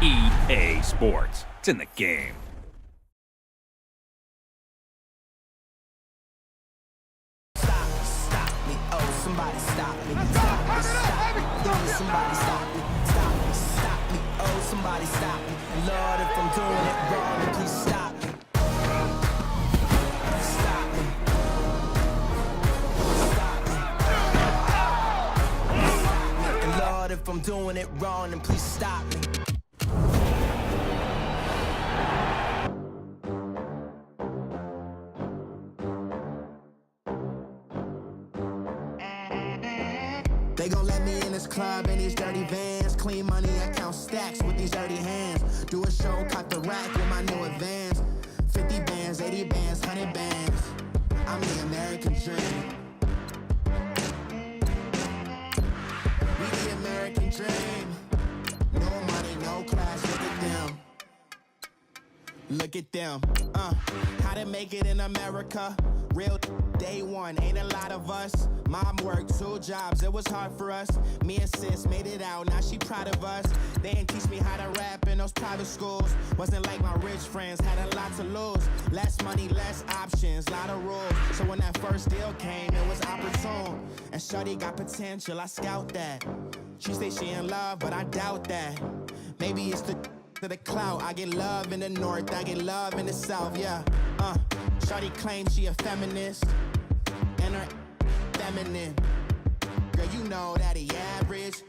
EA Sports. It's in the game. Stop me, oh, somebody stop me. Stop me, stop me, yeah, somebody stop me. Stop me, oh, somebody stop me. Lord, if I'm doing it wrong, then please stop me. Stop me. Stop me. And Lord, if I'm doing it wrong, then please stop me. They gon' let me in this club in these dirty vans. Clean money, I count stacks with these dirty hands. Do a show, caught the rack with my new advance. 50 bands, 80 bands, 100 bands. I'm the American dream. We the American dream. No money, no class, look at them. Look at them, how to make it in America. Real day one, ain't a lot of us. Mom worked 2 jobs, it was hard for us. Me and sis made it out, now she proud of us. They didn't teach me how to rap in those private schools. Wasn't like my rich friends, had a lot to lose. Less money, less options, lot of rules. So when that first deal came, it was opportune. And shorty got potential, I scout that. She say she in love, but I doubt that. Maybe it's to the clout. I get love in the north, I get love in the south, yeah. Shawty claims she a feminist, and her feminine. Girl, you know that he average.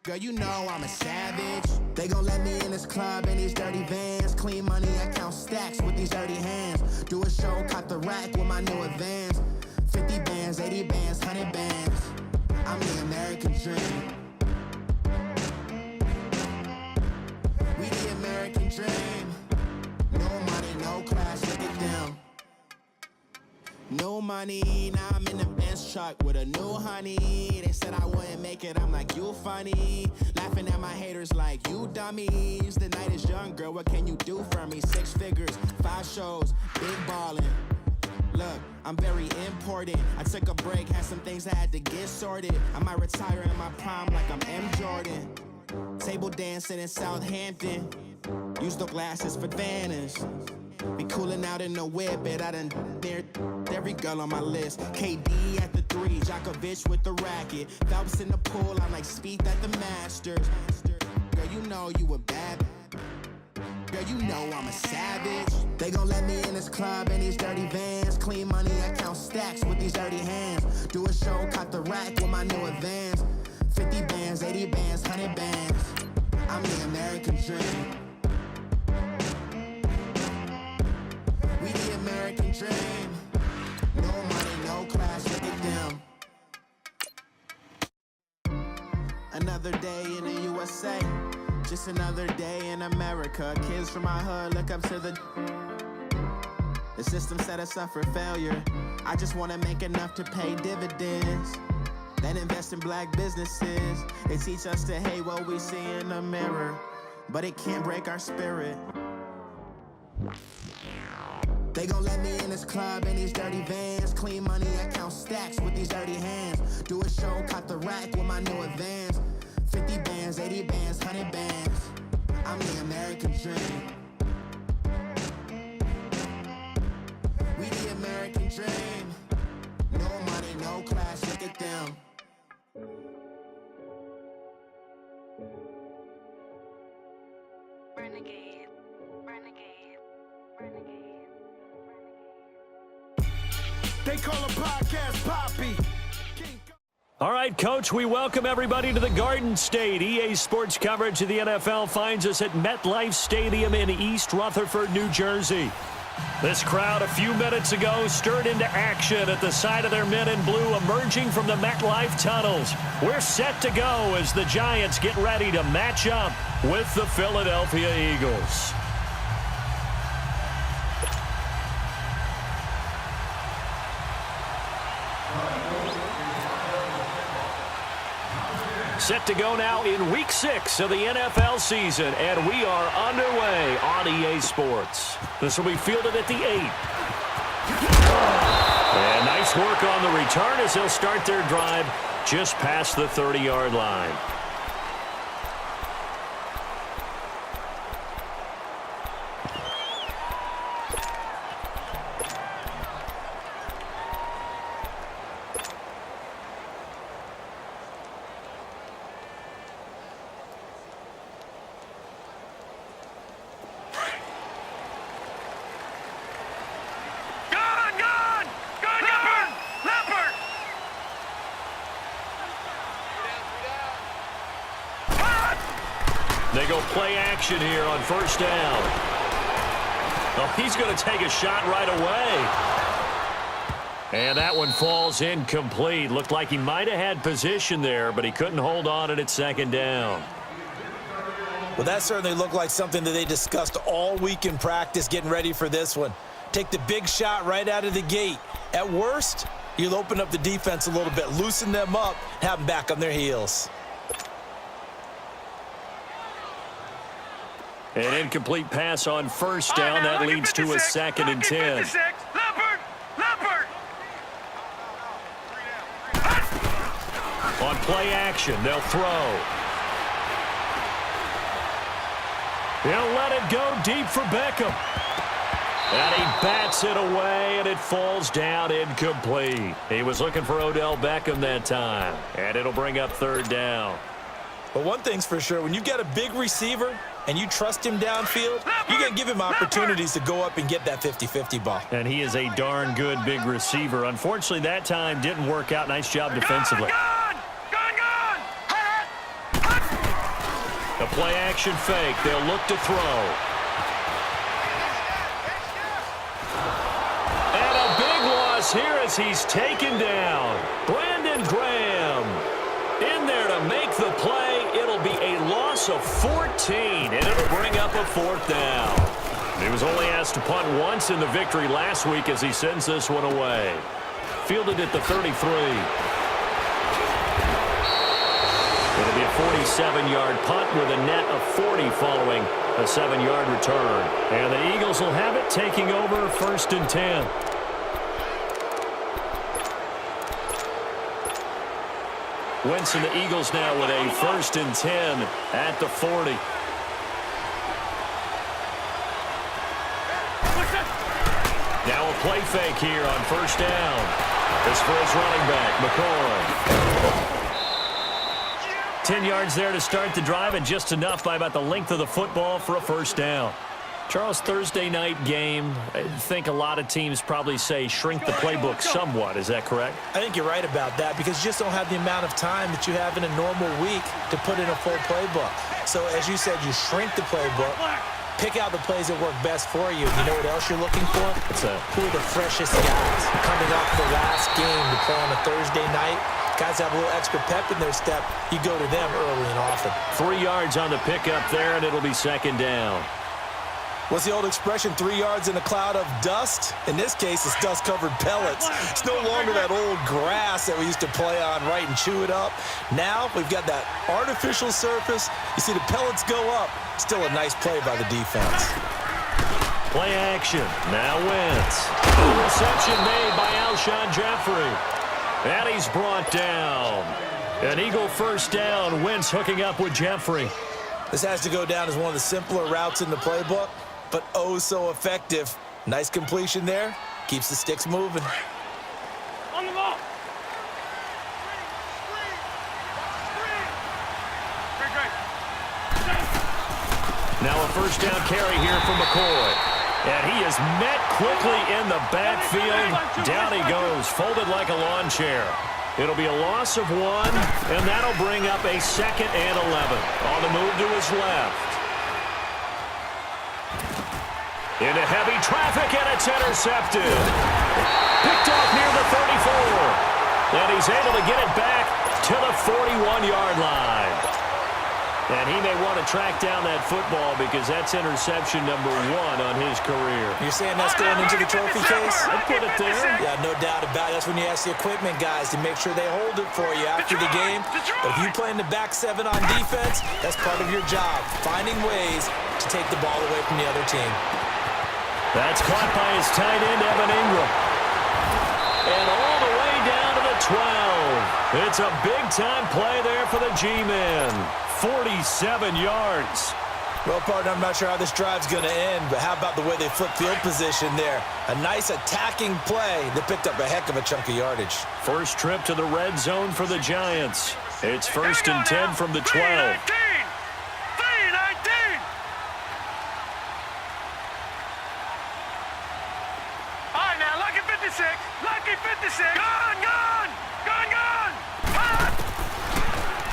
Girl, you know I'm a savage. They gon' let me in this club in these dirty vans. Clean money, I count stacks with these dirty hands. Do a show, caught the rack with my new advance. 50 bands, 80 bands, 100 bands. I'm the American dream. We the American dream. No money, no class, look at them. No money, now I'm in the Benz truck with a new honey. They said I wouldn't make it, I'm like, you funny. Laughing at my haters like, you dummies. The night is young, girl, what can you do for me? 6 figures, 5 shows, big ballin'. Look, I'm very important. I took a break, had some things I had to get sorted. I might retire in my prime like I'm M. Jordan. Table dancing in Southampton. Use the glasses for Vanish. Be coolin' out in the whip, but I done near every girl on my list. KD at the 3, Djokovic with the racket. Phelps in the pool, I'm like Speed at the Masters. Girl, you know you a bad. Girl, you know I'm a savage. They gon' let me in this club in these dirty vans. Clean money, I count stacks with these dirty hands. Do a show, caught the rack with my new advance. 50 bands, 80 bands, 100 bands. I'm the American dream. We the American dream. No money, no class, look at them. Another day in the USA. Just another day in America. Kids from my hood look up to the system set us up for failure. I just wanna make enough to pay dividends. Then invest in black businesses. They teach us to hate what we see in the mirror, but it can't break our spirit. They gon' let me in this club in these dirty vans. Clean money, I count stacks with these dirty hands. Do a show, caught the rack with my new advance. 50 bands, 80 bands, 100 bands. I'm the American dream. We the American dream. No money, no class, look at them. Renegade, renegade, renegade. They call a podcast Poppy. All right, Coach, we welcome everybody to the Garden State. EA Sports coverage of the NFL finds us at MetLife Stadium in East Rutherford, New Jersey. This crowd a few minutes ago stirred into action at the side of their men in blue emerging from the MetLife tunnels. We're set to go as the Giants get ready to match up with the Philadelphia Eagles. Set to go now in Week 6 of the NFL season, and we are underway on EA Sports. This will be fielded at the 8. And nice work on the return as they'll start their drive just past the 30-yard line. They go play action here on first down. Oh, he's going to take a shot right away. And that one falls incomplete. Looked like he might have had position there, but he couldn't hold on at second down. Well, that certainly looked like something that they discussed all week in practice getting ready for this one. Take the big shot right out of the gate. At worst, you'll open up the defense a little bit, loosen them up, have them back on their heels. An incomplete pass on first down. That leads to a 2nd and 10. On play action, they'll throw. He'll let it go deep for Beckham. And he bats it away, and it falls down incomplete. He was looking for Odell Beckham that time, and it'll bring up 3rd down. But one thing's for sure, when you got a big receiver and you trust him downfield, you're going to give him opportunities to go up and get that 50-50 ball. And he is a darn good big receiver. Unfortunately, that time didn't work out. Nice job defensively. The play action fake. They'll look to throw. And a big loss here as he's taken down. Brandon Graham in there to make the play. It'll be a loss of 14, and it'll bring up a 4th down. He was only asked to punt once in the victory last week as he sends this one away. Fielded at the 33. It'll be a 47-yard punt with a net of 40 following a 7-yard return. And the Eagles will have it, taking over 1st and 10. Wentz and the Eagles now with a 1st and 10 at the 40. Now a play fake here on first down. This for his running back, McCoy. 10 yards there to start the drive, and just enough by about the length of the football for a 1st down. Charles, Thursday night game, I think a lot of teams probably say shrink the playbook somewhat. Is that correct? I think you're right about that because you just don't have the amount of time that you have in a normal week to put in a full playbook. So as you said, you shrink the playbook, pick out the plays that work best for you. You know what else you're looking for? Who are the freshest guys coming off the last game to play on a Thursday night? Guys have a little extra pep in their step. You go to them early and often. 3 yards on the pickup there, and it'll be 2nd down. What's the old expression, 3 yards in a cloud of dust? In this case, it's dust-covered pellets. It's no longer that old grass that we used to play on, right, and chew it up. Now we've got that artificial surface. You see the pellets go up. Still a nice play by the defense. Play action. Now Wentz. Reception made by Alshon Jeffrey. And he's brought down. An Eagle 1st down. Wentz hooking up with Jeffrey. This has to go down as one of the simpler routes in the playbook, but oh so effective. Nice completion there. Keeps the sticks moving. On the ball. Now a 1st down carry here for McCoy. And he is met quickly in the backfield. Down he goes, folded like a lawn chair. It'll be a loss of 1, and that'll bring up a 2nd and 11. On the move to his left. Into heavy traffic, and it's intercepted. Picked off near the 34. And he's able to get it back to the 41-yard line. And he may want to track down that football because that's interception number 1 on his career. You're saying that's going into the trophy case? I'd put it there. Yeah, no doubt about it. That's when you ask the equipment guys to make sure they hold it for you after the game. But if you play in the back 7 on defense, that's part of your job, finding ways to take the ball away from the other team. That's caught by his tight end, Evan Ingram. And all the way down to the 12. It's a big-time play there for the G-men. 47 yards. Well, partner, I'm not sure how this drive's going to end, but how about the way they flip field position there? A nice attacking play that picked up a heck of a chunk of yardage. First trip to the red zone for the Giants. It's 1st and 10 from the 12. 3-19. All right, now, lucky 56. Lucky 56. Gone.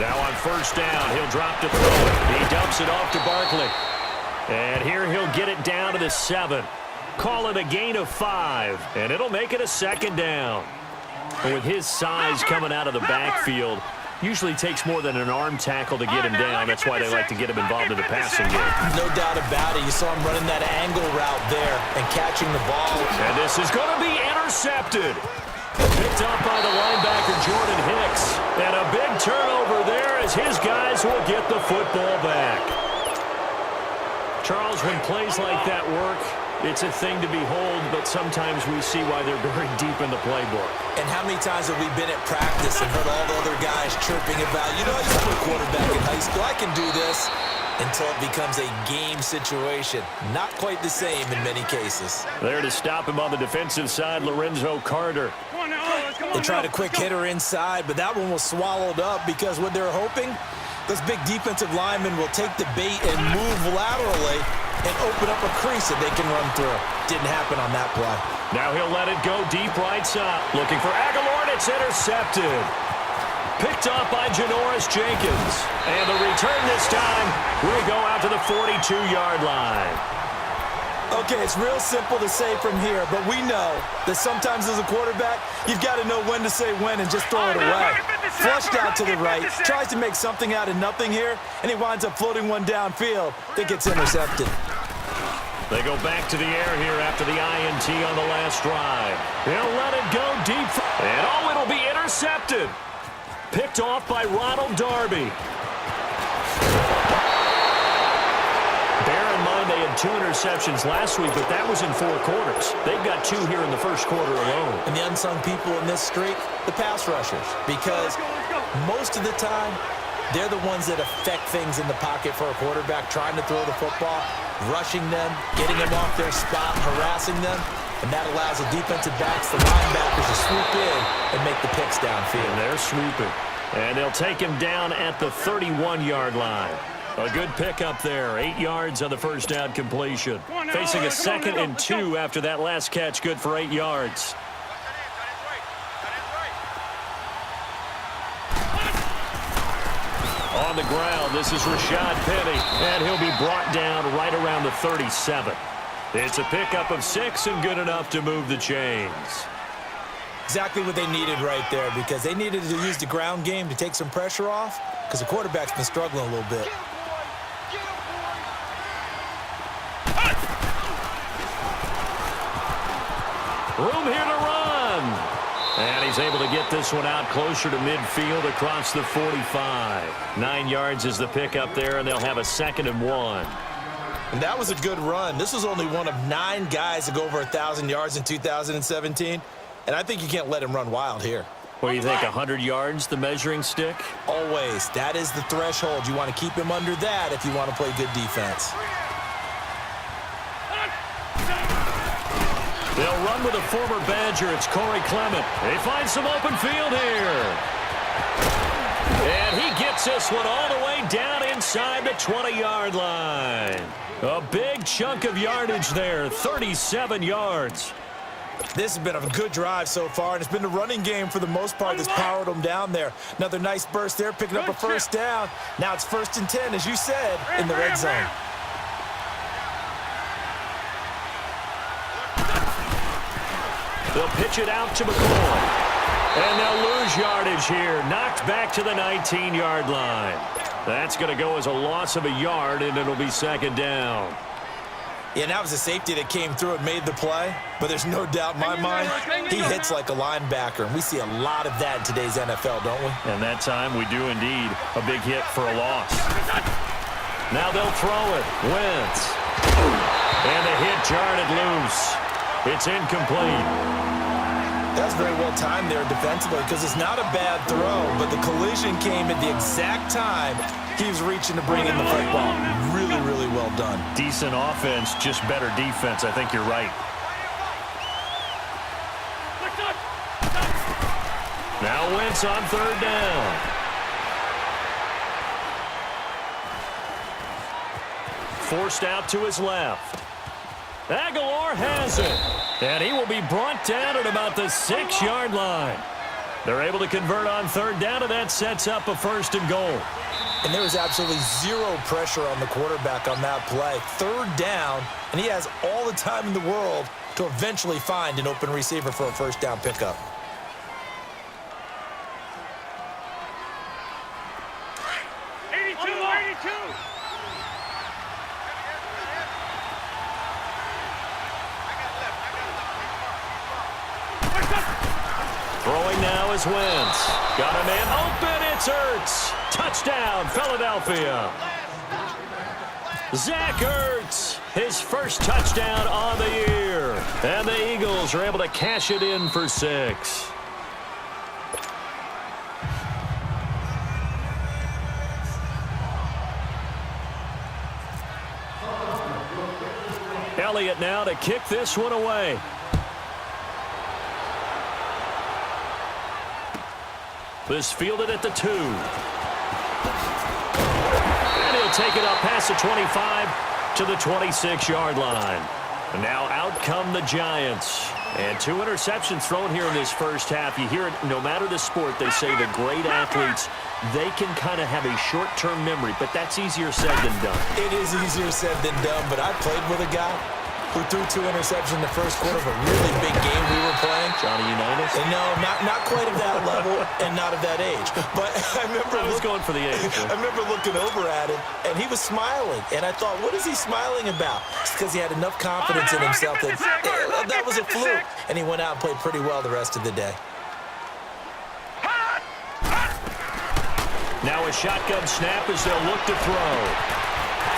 Now on first down, he'll drop to throw it. He dumps it off to Barkley. And here he'll get it down to the 7. Call it a gain of 5, and it'll make it a second down. With his size coming out of the backfield, usually takes more than an arm tackle to get him down. That's why they like to get him involved in the passing game. No doubt about it. You saw him running that angle route there and catching the ball. And this is going to be intercepted. Picked up by the linebacker, Jordan Hicks. And a big turnover there as his guys will get the football back. Charles, when plays like that work, it's a thing to behold, but sometimes we see why they're very deep in the playbook. And how many times have we been at practice and heard all the other guys chirping about, you know, I used to play quarterback in high school, I can do this, until it becomes a game situation. Not quite the same in many cases. There to stop him on the defensive side, Lorenzo Carter. They tried a quick hitter inside, but that one was swallowed up because what they're hoping, those big defensive linemen will take the bait and move laterally and open up a crease that they can run through. Didn't happen on that play. Now he'll let it go deep right side. Looking for Aguilar, and it's intercepted. Picked up by Janoris Jenkins. And the return this time will go out to the 42-yard line. Okay, it's real simple to say from here, but we know that sometimes as a quarterback, you've got to know when to say when and just throw it away. Flushed out to the right, tries to make something out of nothing here, and he winds up floating one downfield that gets intercepted. They go back to the air here after the INT on the last drive. He'll let it go deep, and it'll be intercepted. Picked off by Ronald Darby. Bear in mind they had 2 interceptions last week, but that was in 4 quarters. They've got 2 here in the first quarter alone. And the unsung people in this streak, the pass rushers, because most of the time, they're the ones that affect things in the pocket for a quarterback, trying to throw the football, rushing them, getting them off their spot, harassing them, and that allows the defensive backs, the linebackers, to swoop in and make the picks downfield. And they're swooping. And they'll take him down at the 31-yard line. A good pickup there. 8 yards on the first down completion. Facing a 2nd and 2 after that last catch. Good for 8 yards. On the ground, this is Rashad Penny. And he'll be brought down right around the 37. It's a pickup of 6 and good enough to move the chains. Exactly what they needed right there, because they needed to use the ground game to take some pressure off, because the quarterback's been struggling a little bit. Room here to run. And he's able to get this one out closer to midfield across the 45. 9 yards is the pickup there, and they'll have a 2nd and 1. And that was a good run. This was only one of 9 guys to go over 1,000 yards in 2017. And I think you can't let him run wild here. What do you think, 100 yards, the measuring stick? Always. That is the threshold. You want to keep him under that if you want to play good defense. They'll run with a former Badger. It's Corey Clement. They find some open field here. And he gets this one all the way down inside the 20-yard line. A big chunk of yardage there, 37 yards. This has been a good drive so far, and it's been the running game for the most part that's powered them down there. Another nice burst there, picking up a first down. Now it's 1st and 10, as you said, in the red zone. They'll pitch it out to McCoy. And they'll lose yardage here. Knocked back to the 19-yard line. That's going to go as a loss of a yard, and it'll be 2nd down. Yeah, and that was a safety that came through and made the play. But there's no doubt in my mind, he hits like a linebacker. And we see a lot of that in today's NFL, don't we? And that time we do indeed. A big hit for a loss. Now they'll throw it. Wentz. And the hit jarred it loose. It's incomplete. That's very well timed there defensively, because it's not a bad throw, but the collision came at the exact time he was reaching to bring in the football. Really, really well done. Decent offense, just better defense. I think you're right. Now Wentz on 3rd down. Forced out to his left. Aguilar has it. And he will be brought down at about the 6-yard line. They're able to convert on third down, and that sets up a 1st and goal. And there was absolutely zero pressure on the quarterback on that play. Third down, and he has all the time in the world to eventually find an open receiver for a 1st down pickup. Throwing now is Wentz. Got a man open. It's Ertz. Touchdown, Philadelphia. Zach Ertz, his first touchdown on the year. And the Eagles are able to cash it in for 6. Elliott now to kick this one away. This fielded at the 2. And he'll take it up past the 25 to the 26-yard line. And now out come the Giants. And 2 interceptions thrown here in this first half. You hear it, no matter the sport, they say the great athletes, they can kind of have a short-term memory, but that's easier said than done. It is easier said than done, but I played with a guy who threw 2 interceptions in the first quarter of a really big game we were playing. Johnny Unitas? And no, not quite of that level and not of that age. But I remember I was going for the age. I remember looking over at him, and he was smiling. And I thought, what is he smiling about? It's because he had enough confidence in himself that that was a fluke. And he went out and played pretty well the rest of the day. Now a shotgun snap as they'll look to throw.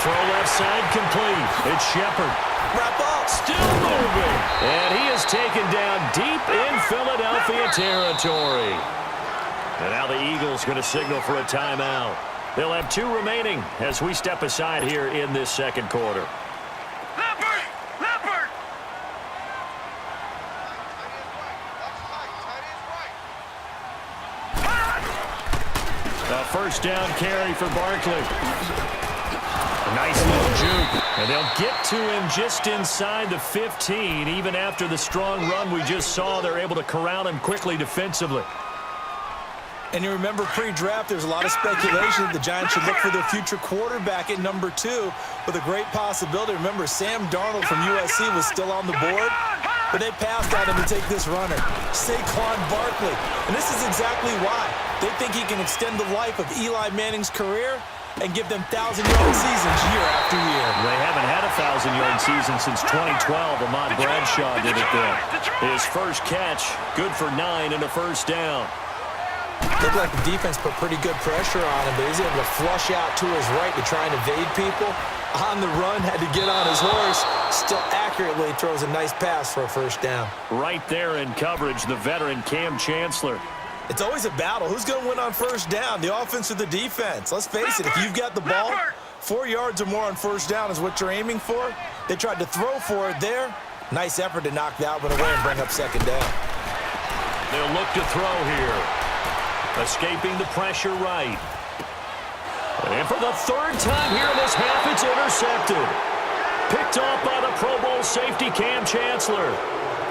Throw left side complete. It's Shepard. Wrap up. Still moving. And he is taken down deep in Philadelphia territory. And now the Eagles going to signal for a timeout. They'll have 2 remaining as we step aside here in this second quarter. A 1st down carry for Barkley. A nice little juke. And they'll get to him just inside the 15. Even after the strong run we just saw, they're able to corral him quickly defensively. And you remember pre-draft, there's a lot of speculation that the Giants should look for their future quarterback at number 2 with a great possibility. Remember, Sam Darnold from USC was still on the board, but they passed on him to take this runner, Saquon Barkley. And this is exactly why. They think he can extend the life of Eli Manning's career and give them 1,000-yard seasons year after year. They haven't had a 1,000-yard season since 2012. Ahmad Bradshaw did it then. His first catch, good for 9 and a 1st down. Looked like the defense put pretty good pressure on him, but he's able to flush out to his right to try and evade people. On the run, had to get on his horse. Still accurately throws a nice pass for a 1st down. Right there in coverage, the veteran Cam Chancellor. It's always a battle. Who's going to win on 1st down, the offense or the defense? Let's face it, if you've got the ball, 4 yards or more on 1st down is what you're aiming for. They tried to throw for it there. Nice effort to knock that one away and bring up 2nd down. They'll look to throw here. Escaping the pressure right. And for the 3rd time here in this half, it's intercepted. Picked off by the Pro Bowl safety Cam Chancellor.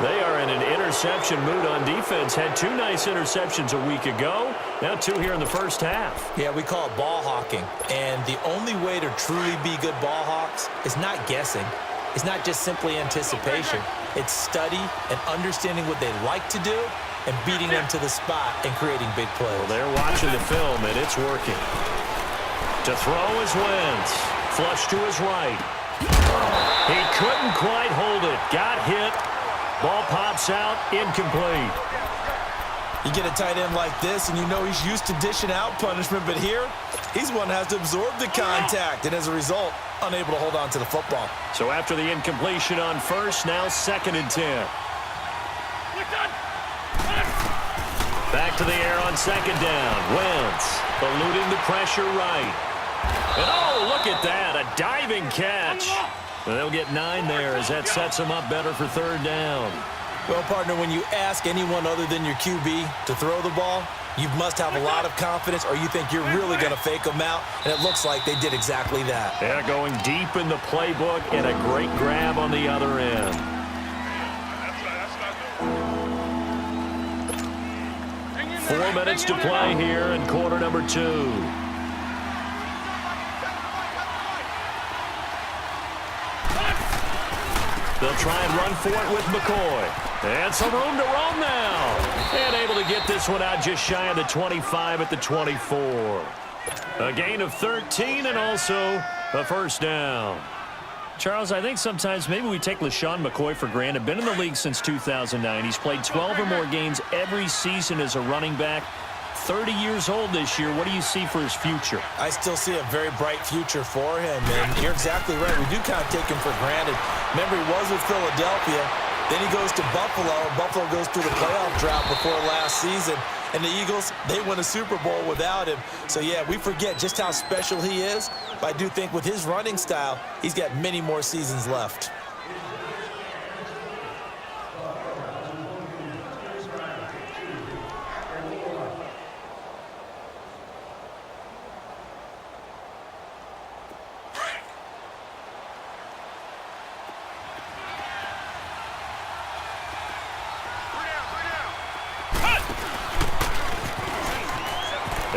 They are in an interception mood on defense. Had 2 nice interceptions a week ago. Now 2 here in the first half. Yeah, we call it ball hawking. And the only way to truly be good ball hawks is not guessing. It's not just simply anticipation. It's study and understanding what they like to do and beating them to the spot and creating big plays. Well, they're watching the film, and it's working. To throw is Wentz. Flush to his right. He couldn't quite hold it. Got hit. Ball pops out. Incomplete. You get a tight end like this, and you know he's used to dishing out punishment, but here, he's one that has to absorb the contact, and as a result, unable to hold on to the football. So after the incompletion on 1st, now 2nd and 10. Back to the air on 2nd down. Wentz eluding the pressure right. And oh, look at that, a diving catch. And they'll get 9 there as that sets them up better for 3rd down. Well, partner, when you ask anyone other than your QB to throw the ball, you must have a lot of confidence or you think you're really going to fake them out, and it looks like they did exactly that. They're going deep in the playbook and a great grab on the other end. 4 minutes to play here in quarter number 2. They'll try and run for it with McCoy. And some room to roam now. And able to get this one out just shy of the 25 at the 24. A gain of 13 and also a first down. Charles, I think sometimes maybe we take LaShawn McCoy for granted. Been in the league since 2009. He's played 12 or more games every season as a running back. 30 years old this year. What do you see for his future? I still see a very bright future for him, and you're exactly right. We do kind of take him for granted. Remember, he was with Philadelphia. Then he goes to Buffalo. Buffalo goes through the playoff drought before last season. And the Eagles, they won a Super Bowl without him. So, yeah, we forget just how special he is. But I do think with his running style, he's got many more seasons left.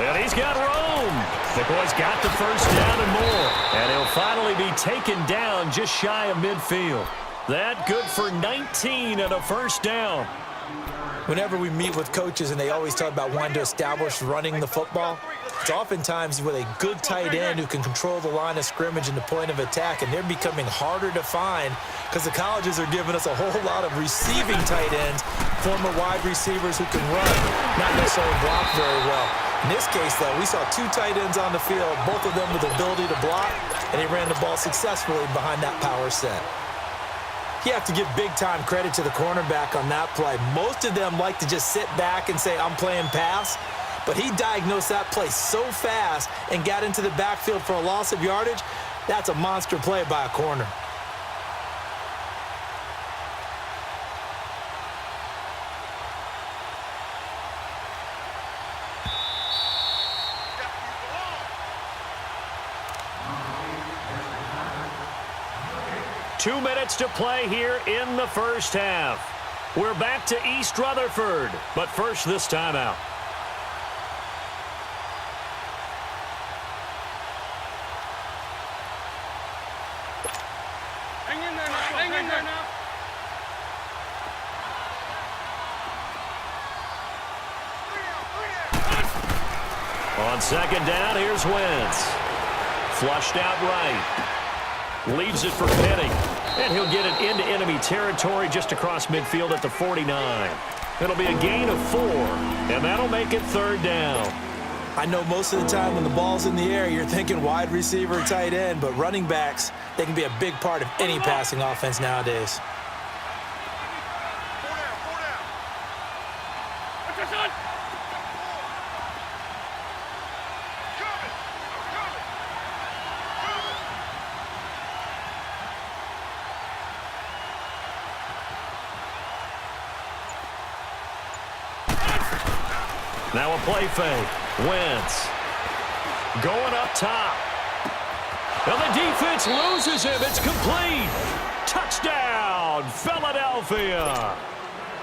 And he's got room. McCoy's got the first down and more. And he'll finally be taken down just shy of midfield. That good for 19 and a first down. Whenever we meet with coaches and they always talk about wanting to establish running the football, it's oftentimes with a good tight end who can control the line of scrimmage and the point of attack, and they're becoming harder to find because the colleges are giving us a whole lot of receiving tight ends, former wide receivers who can run, not necessarily block very well. In this case, though, we saw 2 tight ends on the field, both of them with the ability to block, and he ran the ball successfully behind that power set. You have to give big-time credit to the cornerback on that play. Most of them like to just sit back and say, I'm playing pass, but he diagnosed that play so fast and got into the backfield for a loss of yardage. That's a monster play by a corner. Two minutes to play here in the first half. We're back to East Rutherford, but first this timeout. Hang in there now. Hang in there now. On second down, here's Wentz. Flushed out right. Leaves it for Penny. And he'll get it into enemy territory just across midfield at the 49. It'll be a gain of 4, and that'll make it third down. I know most of the time when the ball's in the air, you're thinking wide receiver, tight end, but running backs, they can be a big part of any passing offense nowadays. What's your son? Now a play fake. Wentz going up top. And the defense loses him. It's complete. Touchdown, Philadelphia.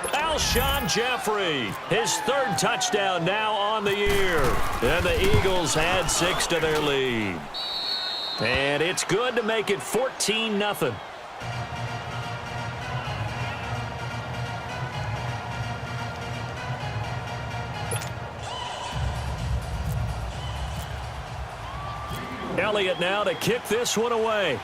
Alshon Jeffrey, his third touchdown now on the year. And the Eagles add 6 to their lead. And it's good to make it 14-0. Elliott now to kick this one away.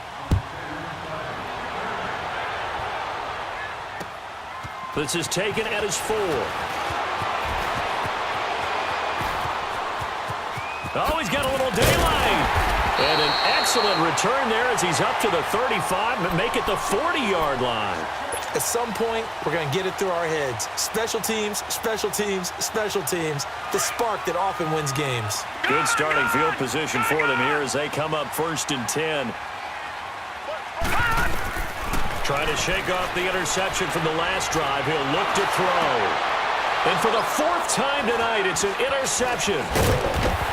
This is taken at his 4. Oh, he's got a little daylight. And an excellent return there as he's up to the 35 and make it the 40-yard line. At some point, we're going to get it through our heads. Special teams, special teams, special teams. The spark that often wins games. Good starting field position for them here as they come up 1st and 10. Trying to shake off the interception from the last drive. He'll look to throw. And for the 4th time tonight, it's an interception.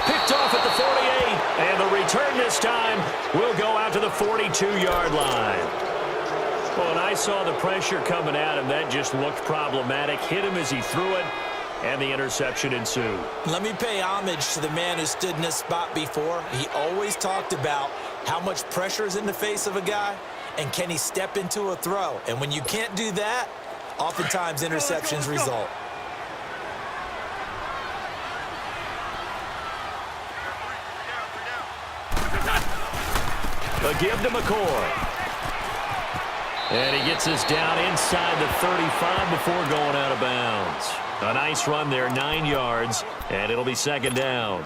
Picked off at the 48. And the return this time will go out to the 42-yard line. Well, and I saw the pressure coming at him. That just looked problematic. Hit him as he threw it. and the interception ensued. Let me pay homage to the man who stood in this spot before. He always talked about how much pressure is in the face of a guy, and can he step into a throw. And when you can't do that, oftentimes interceptions result. A give to McCoy. And he gets us down inside the 35 before going out of bounds. A nice run there, 9 yards, and it'll be second down.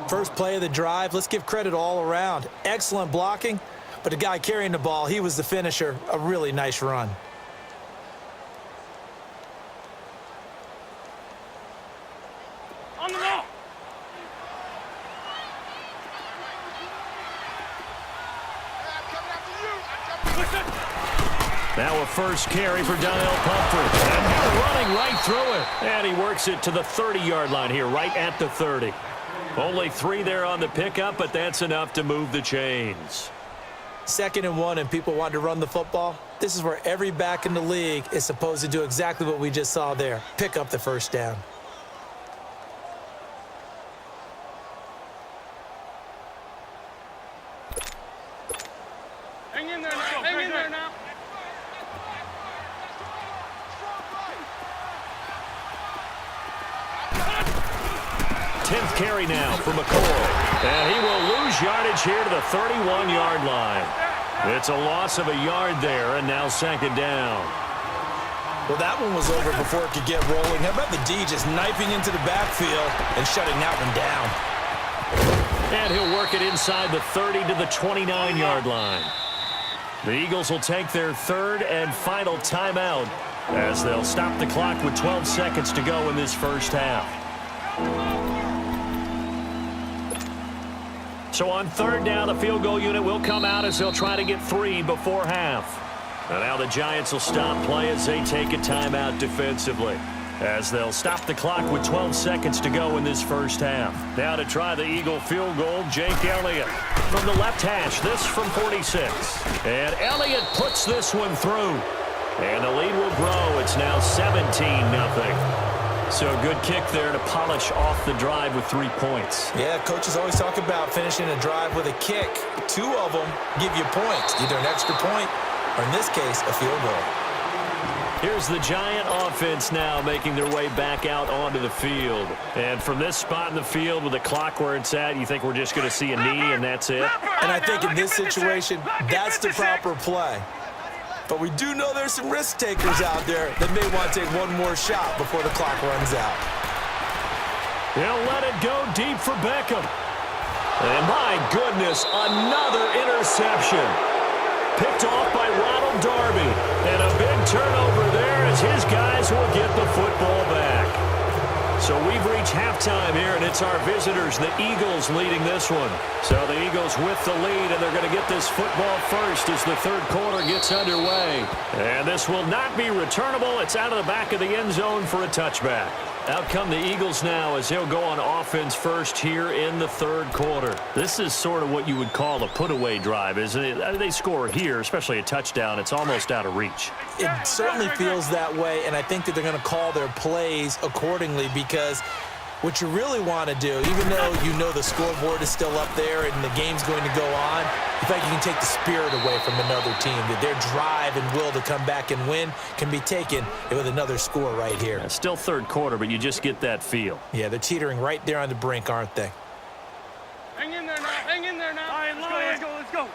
First play of the drive, let's give credit all around. Excellent blocking, but the guy carrying the ball, he was the finisher. A really nice run. On the ball. Now a first carry for Donnell Pumphrey. And running right through it. And he works it to the 30-yard line here, right at the 30. Only 3 there on the pickup, but that's enough to move the chains. 2nd and 1, and people want to run the football. This is where every back in the league is supposed to do exactly what we just saw there. Pick up the first down. Hang in there now. Hang in there now. Tenth carry now for McCoy. And he will lose yardage here to the 31-yard line. It's a loss of a yard there, and now second down. Well, that one was over before it could get rolling. How about the D just knifing into the backfield and shutting that one down? And he'll work it inside the 30 to the 29-yard line. The Eagles will take their third and final timeout as they'll stop the clock with 12 seconds to go in this first half. So on third down, the field goal unit will come out as they'll try to get 3 before half. And now the Giants will stop play as they take a timeout defensively, as they'll stop the clock with 12 seconds to go in this first half. Now to try the Eagle field goal, Jake Elliott from the left hash, this from 46. And Elliott puts this one through. And the lead will grow. It's now 17-0. So a good kick there to polish off the drive with 3 points. Yeah, coaches always talk about finishing a drive with a kick. 2 of them give you points, either an extra point or, in this case, a field goal. Here's the Giant offense now making their way back out onto the field. And from this spot in the field with the clock where it's at, you think we're just going to see a knee and that's it? And I think in this situation, that's the proper play. But we do know there's some risk takers out there that may want to take one more shot before the clock runs out. He'll let it go deep for Beckham. And my goodness, another interception. Picked off by Ronald Darby. And a big turnover there as his guys will get the football back. So we've reached halftime here, and it's our visitors, the Eagles, leading this one. So the Eagles with the lead, and they're going to get this football first as the third quarter gets underway. And this will not be returnable. It's out of the back of the end zone for a touchback. Out come the Eagles now as they'll go on offense first here in the third quarter. This is sort of what you would call a put-away drive, isn't it? They score here, especially a touchdown. It's almost out of reach. It certainly feels that way, and I think that they're going to call their plays accordingly because what you really want to do, even though you know the scoreboard is still up there and the game's going to go on, in fact, you can take the spirit away from another team. That their drive and will to come back and win can be taken with another score right here. Yeah, still third quarter, but you just get that feel. Yeah, they're teetering right there on the brink, aren't they? Hang in there now. Hang in there now. All right, let's go. Let's go.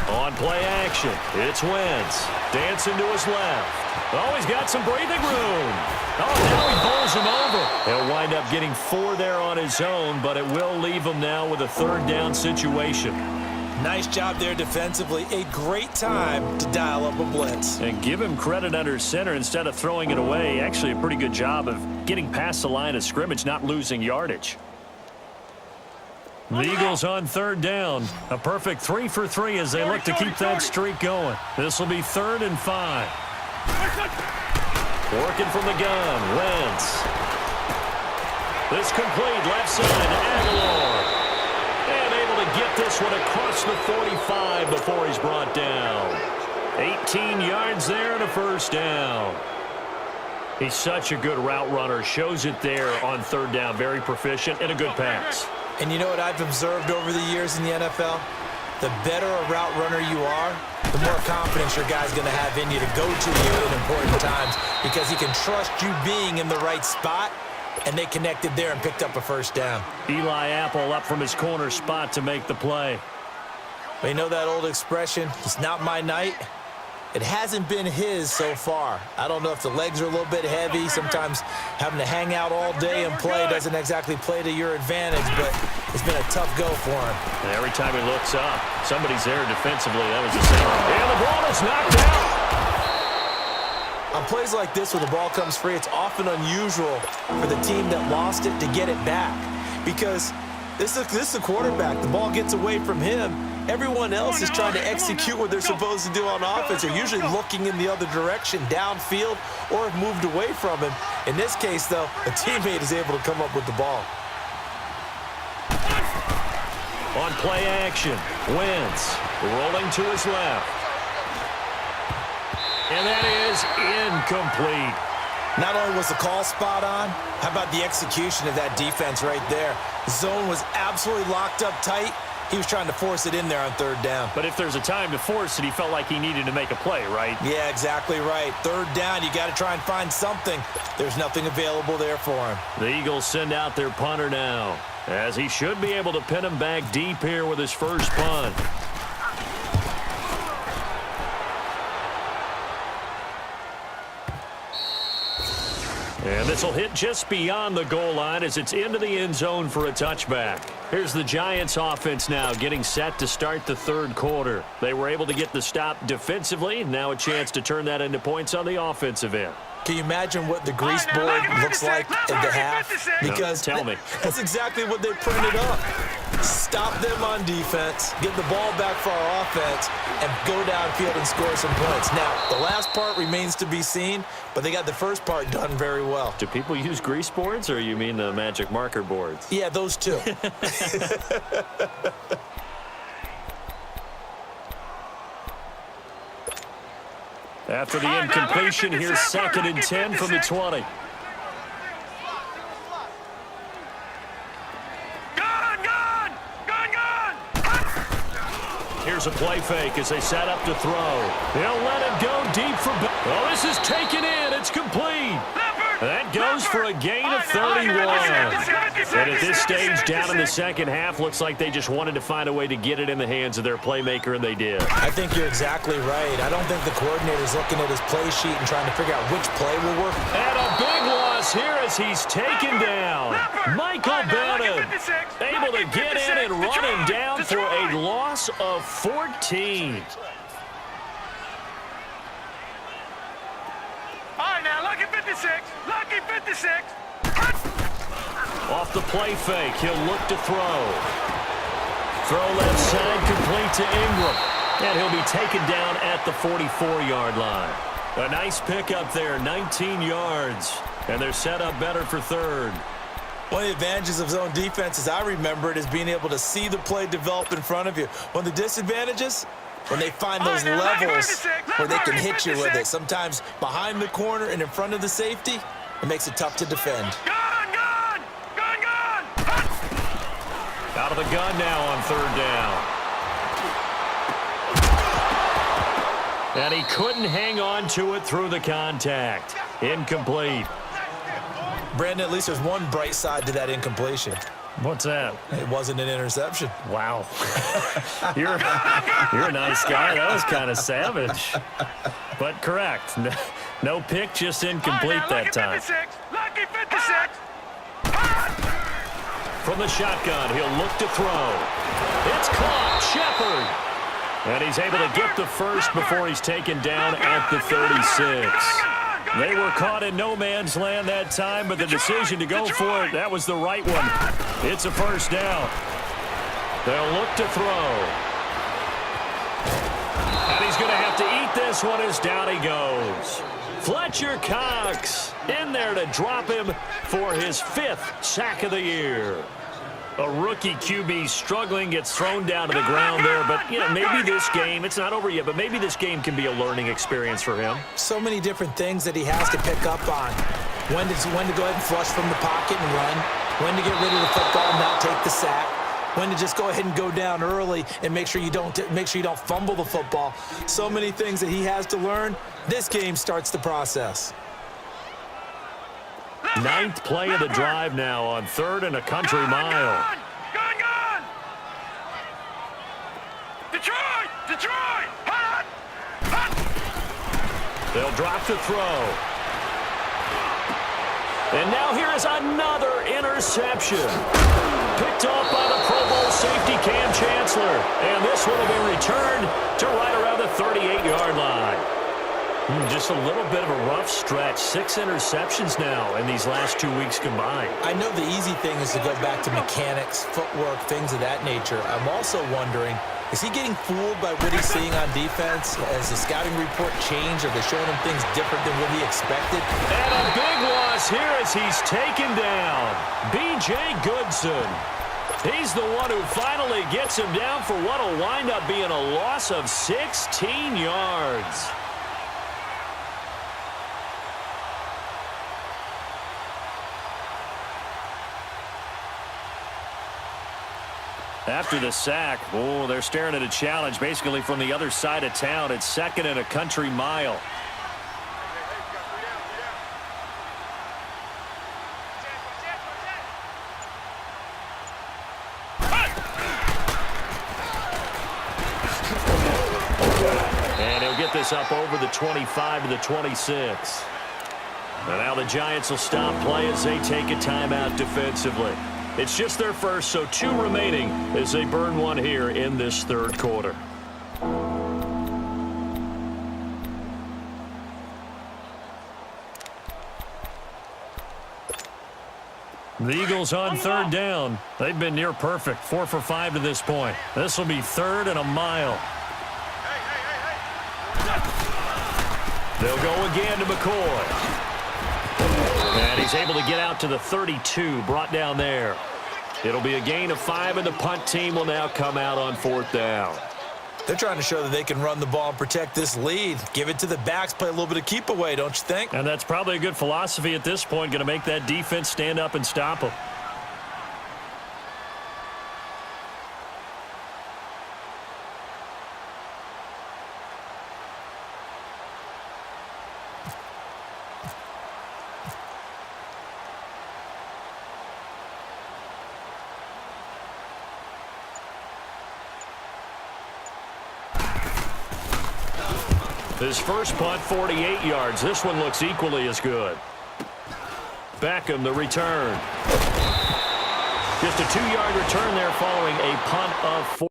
On play action, it's Wentz. Dancing to his left. Oh, he's got some breathing room. Oh, now he bowls him over. He'll wind up getting 4 there on his own, but it will leave him now with a third down situation. Nice job there defensively. A great time to dial up a blitz. And give him credit under center instead of throwing it away. Actually, a pretty good job of getting past the line of scrimmage, not losing yardage. The Eagles on third down. A perfect 3 for 3 as they look to keep that streak going. This will be 3rd and 5. Working from the gun, Wentz. This complete left side, Aguilar. And able to get this one across the 45 before he's brought down. 18 yards there and a first down. He's such a good route runner. Shows it there on third down. Very proficient and a good pass. And you know what I've observed over the years in the NFL? The better a route runner you are, the more confidence your guy's going to have in you to go to you in important times because he can trust you being in the right spot, and they connected there and picked up a first down. Eli Apple up from his corner spot to make the play. But you know that old expression, it's not my night? It hasn't been his so far. I don't know if the legs are a little bit heavy. Sometimes having to hang out all day and play doesn't exactly play to your advantage, but it's been a tough go for him. And every time he looks up, somebody's there defensively. That was the same. And the ball is knocked out. On plays like this where the ball comes free, it's often unusual for the team that lost it to get it back because this is a quarterback. The ball gets away from him. Everyone else is trying to execute what they're supposed to do on offense. They're usually looking in the other direction, downfield, or have moved away from him. In this case, though, a teammate is able to come up with the ball. On play action, Wentz rolling to his left. And that is incomplete. Not only was the call spot on, how about the execution of that defense right there? The zone was absolutely locked up tight. He was trying to force it in there on third down. But if there's a time to force it, he felt like he needed to make a play, right? Yeah, exactly right. Third down, you got to try and find something. There's nothing available there for him. The Eagles send out their punter now, as he should be able to pin him back deep here with his first punt. And this will hit just beyond the goal line as it's into the end zone for a touchback. Here's the Giants offense now getting set to start the third quarter. They were able to get the stop defensively. Now a chance to turn that into points on the offensive end. Can you imagine what the grease board looks like at the half? Because tell me. That's exactly what they printed up. Stop them on defense, get the ball back for our offense, and go downfield and score some points. Now, the last part remains to be seen, but they got the first part done very well. Do people use grease boards, or you mean the magic marker boards? Yeah, those two. After the incompletion, here's 2nd and 10 from the 20. Here's a play fake as they set up to throw. They'll let it go deep for... Oh, this is taken in. It's complete. That goes for a gain of 31. And at this stage, down in the second half, looks like they just wanted to find a way to get it in the hands of their playmaker, and they did. I think you're exactly right. I don't think the coordinator's looking at his play sheet and trying to figure out which play will work. And a big loss here as he's taken down. Michael Bennett able to get in and run him down for a loss of 14. All right, now, lucky 56. Lucky 56. Off the play fake, he'll look to throw. Throw left side, complete to Ingram. And he'll be taken down at the 44-yard line. A nice pickup there, 19 yards. And they're set up better for third. One of the advantages of zone defense, as I remember it, is being able to see the play develop in front of you. One of the disadvantages, when they find those levels where they can hit you with it. Sometimes behind the corner and in front of the safety, it makes it tough to defend. Out of the gun now on third down. And he couldn't hang on to it through the contact. Incomplete. Brandon, at least there's one bright side to that incompletion. What's that? It wasn't an interception. Wow. You're a nice guy. That was kind of savage. But correct. No pick, just incomplete that time. Lucky 56. From the shotgun, he'll look to throw. It's caught. Shepard. And he's able to get the first before he's taken down at the 36. They were caught in no man's land that time, but the decision to go for it, that was the right one. It's a first down. They'll look to throw. And he's going to have to eat this one as down he goes. Fletcher Cox in there to drop him for his 5th sack of the year. A rookie QB struggling, gets thrown down to the ground there. But, maybe this game, it's not over yet, but maybe this game can be a learning experience for him. So many different things that he has to pick up on. When to go ahead and flush from the pocket and run. When to get rid of the football and not take the sack. When to just go ahead and go down early and make sure you don't fumble the football. So many things that he has to learn. This game starts the process. 9th play of the drive now on 3rd and a country mile. Gone! Detroit! Hot! They'll drop the throw. And now here is another interception. Picked off by the Pro Bowl safety Cam Chancellor. And this one will be returned to right around the 38-yard line. Just a little bit of a rough stretch. 6 interceptions now in these last 2 weeks combined. I know the easy thing is to go back to mechanics, footwork, things of that nature. I'm also wondering, is he getting fooled by what he's seeing on defense? Has the scouting report changed? Are they showing him things different than what he expected? And a big loss here as he's taken down. B.J. Goodson. He's the one who finally gets him down for what will wind up being a loss of 16 yards. After the sack, they're staring at a challenge basically from the other side of town. It's 2nd and a country mile. And he'll get this up over the 25 to the 26. And now the Giants will stop play as they take a timeout defensively. It's just their first, so 2 remaining as they burn one here in this 3rd quarter. The Eagles on 3rd down. They've been near perfect, 4 for 5 to this point. This will be 3rd and a mile. They'll go again to McCoy. And he's able to get out to the 32, brought down there. It'll be a gain of 5, and the punt team will now come out on 4th down. They're trying to show that they can run the ball and protect this lead. Give it to the backs, play a little bit of keep away, don't you think? And that's probably a good philosophy at this point, going to make that defense stand up and stop them. His first punt, 48 yards. This one looks equally as good. Beckham, the return. Just a 2-yard return there following a punt of 4.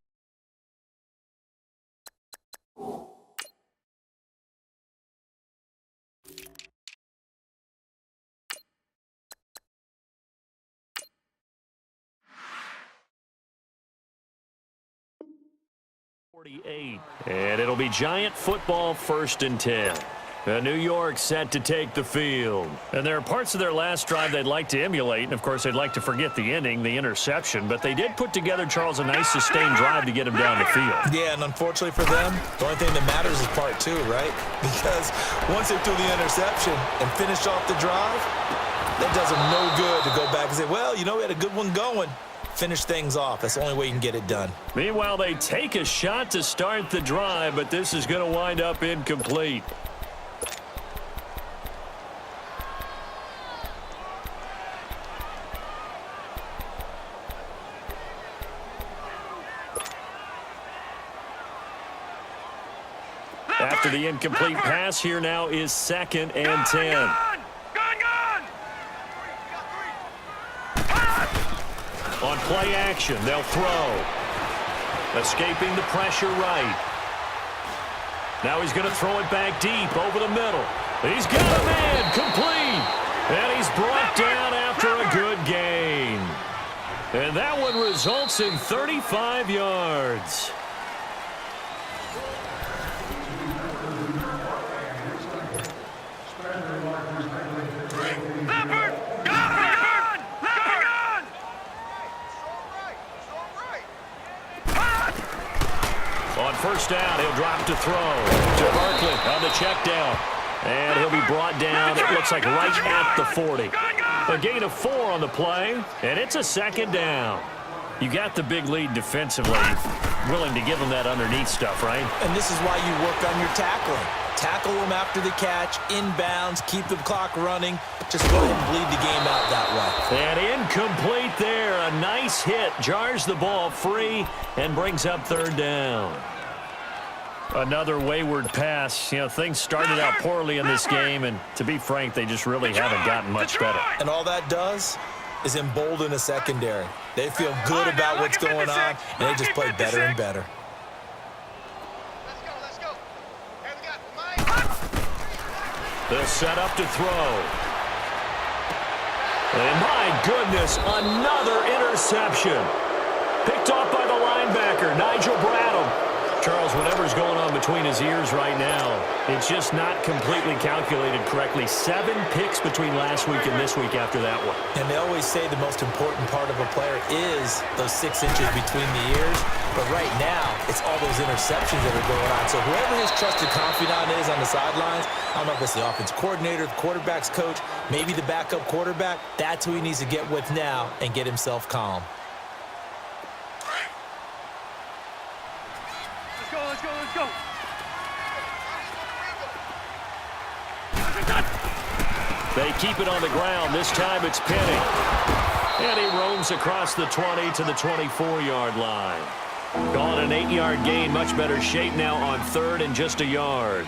And it'll be Giant football 1st and 10. New York set to take the field. And there are parts of their last drive they'd like to emulate. And, of course, they'd like to forget the ending, the interception. But they did put together, Charles, a nice sustained drive to get him down the field. Yeah, and unfortunately for them, the only thing that matters is part 2, right? Because once they threw the interception and finished off the drive, that does them no good to go back and say, well, we had a good one going. Finish things off. That's the only way you can get it done. Meanwhile, they take a shot to start the drive, but this is going to wind up incomplete. After the incomplete pass, here now is 2nd and 10. Gone! On play action, they'll throw. Escaping the pressure right. Now he's going to throw it back deep over the middle. He's got a man complete. And he's brought down after a good gain. And that one results in 35 yards. first down. He'll drop to throw to Barkley on the check down. And he'll be brought down, it looks like right at the 40. A gain of 4 on the play, and it's a second down. You got the big lead defensively, willing to give them that underneath stuff, right? And this is why you work on your tackling. Tackle them after the catch, inbounds, keep the clock running. Just go ahead and bleed the game out that way. And incomplete there. A nice hit. Jars the ball free and brings up third down. Another wayward pass. You know, things started out poorly in this game, and to be frank, they just really haven't gotten much better. And all that does is embolden a secondary. They feel good about what's going on, and they just play better and better. Let's go. Hey, we got Mike. They'll set up to throw. And my goodness, another interception. Picked off by the linebacker, Nigel Bradham. Charles, whatever's going on between his ears right now, it's just not completely calculated correctly. 7 picks between last week and this week after that one. And they always say the most important part of a player is those 6 inches between the ears. But right now, it's all those interceptions that are going on. So whoever his trusted confidant is on the sidelines, I don't know if it's the offense coordinator, the quarterback's coach, maybe the backup quarterback, that's who he needs to get with now and get himself calm. Let's go. They keep it on the ground. This time it's Penny. And he roams across the 20 to the 24-yard line. Calling an 8-yard gain. Much better shape now on third and just a yard.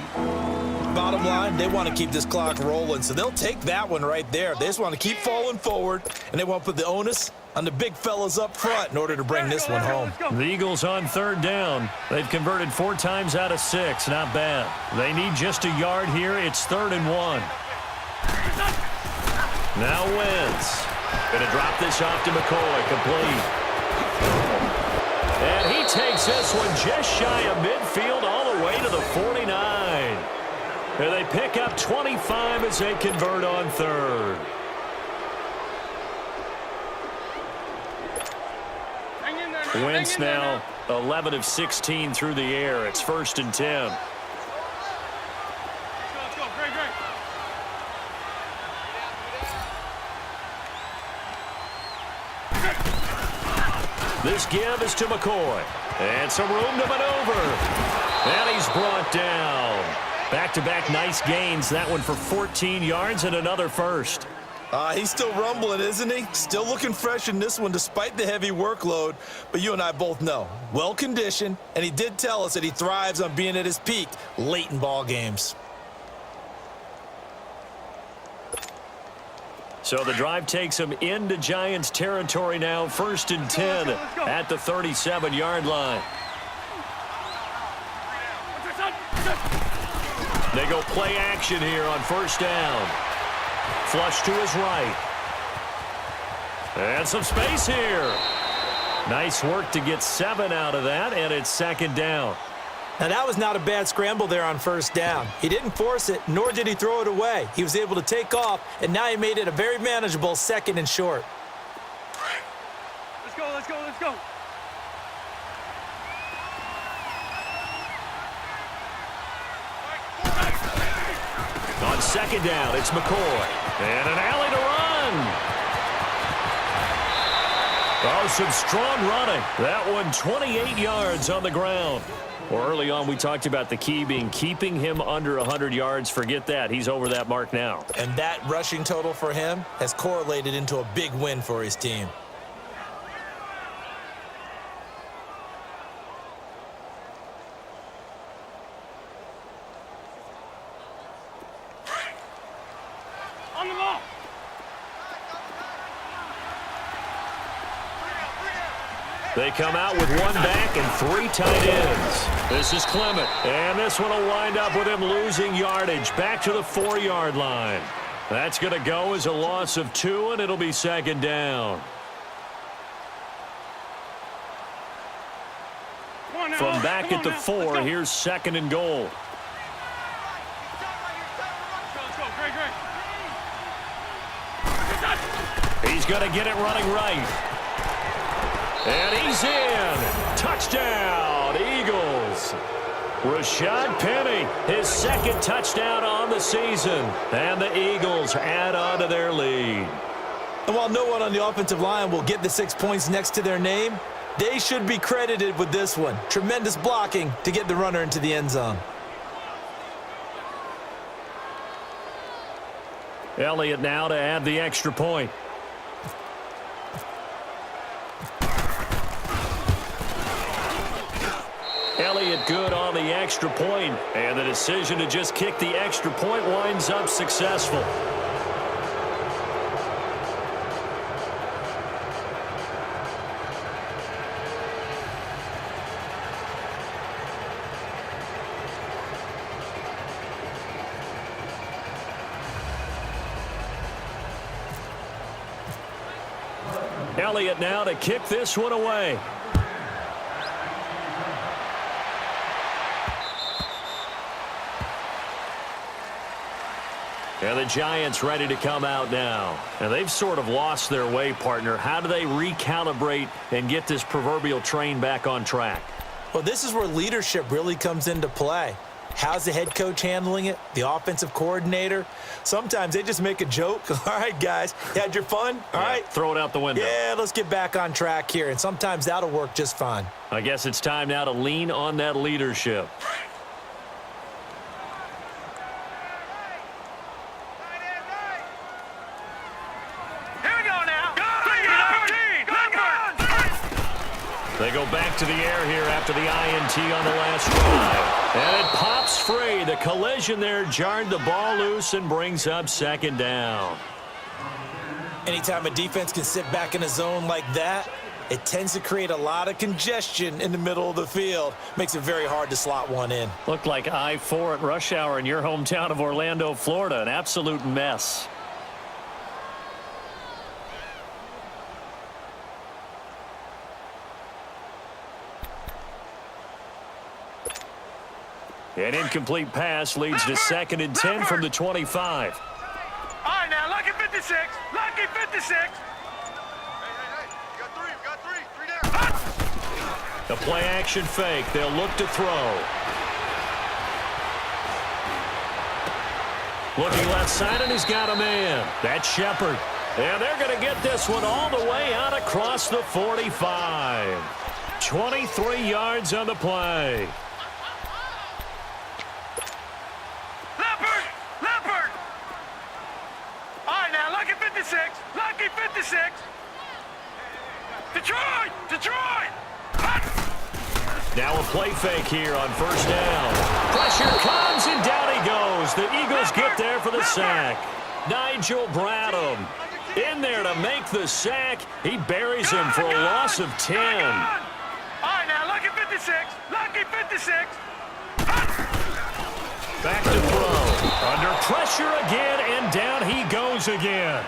Bottom line, they want to keep this clock rolling, so they'll take that one right there. They just want to keep falling forward, and they want to put the onus on the big fellas up front in order to bring this one home. The Eagles on third down. They've converted 4 times out of 6. Not bad. They need just a yard here. It's 3rd and 1. Now Wentz. Going to drop this off to McCoy. Complete. And he takes this one just shy of midfield all the way to the 49. And they pick up 25 as they convert on third. Wentz now 11 of 16 through the air. It's 1st and 10. Let's go. Great. This give is to McCoy. And some room to maneuver. And he's brought down. Back-to-back nice gains. That one for 14 yards and another first. He's still rumbling, isn't he? Still looking fresh in this one despite the heavy workload. But you and I both know, well-conditioned, and he did tell us that he thrives on being at his peak late in ball games. So the drive takes him into Giants territory now. 1st and 10 at the 37-yard line. They go play action here on 1st down. Flush to his right. And some space here. Nice work to get 7 out of that, and it's 2nd down. Now, that was not a bad scramble there on 1st down. He didn't force it, nor did he throw it away. He was able to take off, and now he made it a very manageable 2nd and short. Let's go. On 2nd down, it's McCoy. And an alley to run. Oh, some strong running. That one 28 yards on the ground. Well, early on, we talked about the key being keeping him under 100 yards. Forget that. He's over that mark now. And that rushing total for him has correlated into a big win for his team. On the ball. They come out with 1 back and 3 tight ends. This is Clement. And this one will wind up with him losing yardage back to the 4-yard line. That's going to go as a loss of 2, and it'll be 2nd down. From back at the 4, here's 2nd and goal. Let's go. Great. He's going to get it running right. And he's in. Touchdown, Eagles. Rashad Penny, his second touchdown on the season. And the Eagles add on to their lead. And while no one on the offensive line will get the 6 points next to their name, they should be credited with this one. Tremendous blocking to get the runner into the end zone. Elliott now to add the extra point. Elliott good on the extra point, and the decision to just kick the extra point winds up successful. Elliott now to kick this one away. And the Giants ready to come out now. And they've sort of lost their way, partner. How do they recalibrate and get this proverbial train back on track? Well, this is where leadership really comes into play. How's the head coach handling it? The offensive coordinator? Sometimes they just make a joke. All right, guys, you had your fun? All right. Throw it out the window. Yeah, let's get back on track here. And sometimes that'll work just fine. I guess it's time now to lean on that leadership. They go back to the air here after the INT on the last drive. And it pops free. The collision there jarred the ball loose and brings up second down. Anytime a defense can sit back in a zone like that, it tends to create a lot of congestion in the middle of the field. Makes it very hard to slot one in. Looked like I-4 at rush hour in your hometown of Orlando, Florida. An absolute mess. An incomplete pass leads to 2nd and 10 from the 25. All right, now, lucky 56. Lucky 56. Hey. You got three. Three down. The play action fake. They'll look to throw. Looking left side, and he's got a man. That's Shepard. And they're going to get this one all the way out across the 45. 23 yards on the play. Leopard. All right, now, lucky 56. Lucky 56. Detroit. Now a play fake here on first down. Pressure comes, and down he goes. The Eagles get there for the sack. Nigel Bradham in there to make the sack. He buries him for a loss of 10. All right, now, lucky 56. Lucky 56. Back to throw. Under pressure again, and down he goes again.